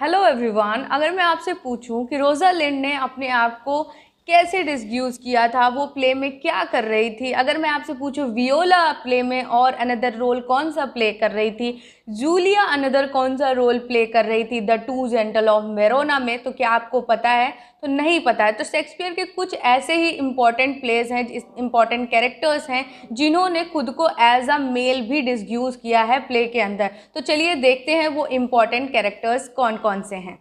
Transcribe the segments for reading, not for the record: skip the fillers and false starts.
Hello everyone. अगर मैं आपसे पूछूं कि रोजालिंड ने अपने आप को कैसे डिस्ग्यूज किया था, वो प्ले में क्या कर रही थी, अगर मैं आपसे पूछूं वियोला प्ले में और अनदर रोल कौन सा प्ले कर रही थी, जूलिया अनदर कौन सा रोल प्ले कर रही थी the two gentle of Verona में, तो क्या आपको पता है? तो नहीं पता है। तो शेक्सपियर के कुछ ऐसे ही इंपॉर्टेंट प्लेस हैं, इंपॉर्टेंट कैरेक्टर्स हैं जिन्होंने खुद को एज अ मेल भी डिस्ग्यूज किया है प्ले के अंदर। तो चलिए देखते हैं वो इंपॉर्टेंट कैरेक्टर्स कौन कौन से हैं।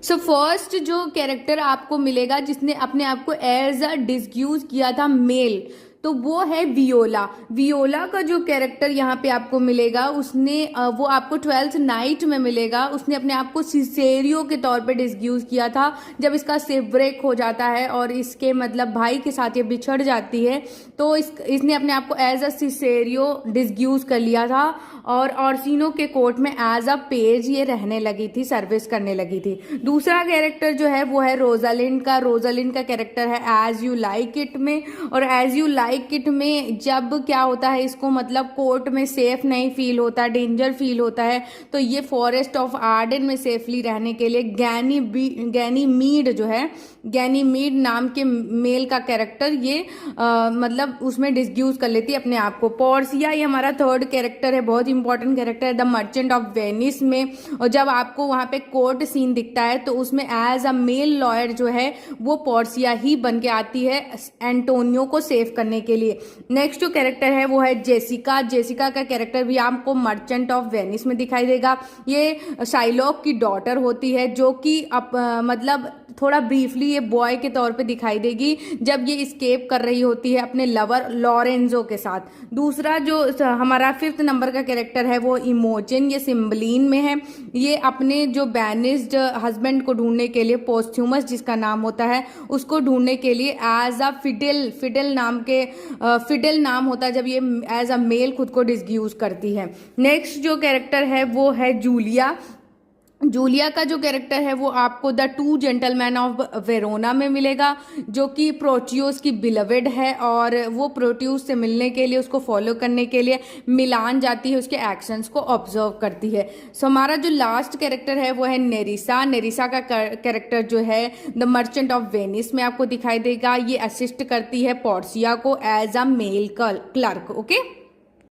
सो फर्स्ट जो कैरेक्टर आपको मिलेगा जिसने अपने आप को एज अ डिस्ग्यूज किया था मेल, तो वो है वियोला। वियोला का जो कैरेक्टर यहाँ पे आपको मिलेगा, उसने वो आपको 12th नाइट में मिलेगा। उसने अपने आप को सिसेरियो के तौर पे डिस्ग्यूज किया था जब इसका शिवरेक हो जाता है और इसके मतलब भाई के साथ ये बिछड़ जाती है, तो इसने अपने आप को एज अ सिसेरियो डिस्ग्यूज कर लिया था और ऑर्सिनो के कोर्ट में एज अ पेज ये रहने लगी थी, सर्विस करने लगी थी। दूसरा कैरेक्टर जो है वो है रोजालिंड का। रोजालिंड का कैरेक्टर है एज यू लाइक इट में, और एज यू लाइक इट में जब क्या होता है, इसको मतलब कोर्ट में सेफ नहीं फील होता, डेंजर फील होता है, तो ये फॉरेस्ट ऑफ आर्डन में सेफली रहने के लिए गैनी मीड जो है, गैनी मीड नाम के मेल का कैरेक्टर ये मतलब उसमें डिस्ग्यूज कर लेती है अपने आप को। पोर्सिया ये हमारा थर्ड कैरेक्टर है, बहुत इंपॉर्टेंट कैरेक्टर है द मर्चेंट ऑफ वेनिस में। और जब आपको वहां पे कोर्ट सीन दिखता है तो उसमें एज अ मेल लॉयर जो है वो पोर्सिया ही बन के आती है एंटोनियो को सेव करने के लिए। नेक्स्ट जो कैरेक्टर है वो है जेसिका। जेसिका का कैरेक्टर भी आपको मर्चेंट ऑफ वेनिस में दिखाई देगा। ये शाइलॉक की डॉटर होती है जो कि मतलब थोड़ा ब्रीफली ये बॉय के तौर पे दिखाई देगी जब ये स्केप कर रही होती है अपने लवर लॉरेंजो के साथ। दूसरा जो हमारा 5th नंबर का कैरेक्टर है वो इमोजिन, ये सिम्बलिन में है। ये अपने जो बैनिस्ड हस्बैंड को ढूंढने के लिए, पोस्थ्यूमस जिसका नाम होता है, उसको ढूंढने के लिए एज अ फिडेल नाम होता है जब ये एज अ मेल खुद को डिस्ग्यूज करती है। नेक्स्ट जो कैरेक्टर है वो है जूलिया। जूलिया का जो कैरेक्टर है वो आपको the two gentleman of Verona में मिलेगा, जो कि प्रोटियोस की बिलवेड है और वो प्रोटियोस से मिलने के लिए, उसको फॉलो करने के लिए मिलान जाती है, उसके एक्शंस को ऑब्जर्व करती है। सो हमारा जो लास्ट कैरेक्टर है वो है नेरिसा। नेरिसा का कैरेक्टर जो है द मर्चेंट ऑफ वेनिस में आपको दिखाई देगा। ये असिस्ट करती है पोर्सिया को as a male clerk. Okay.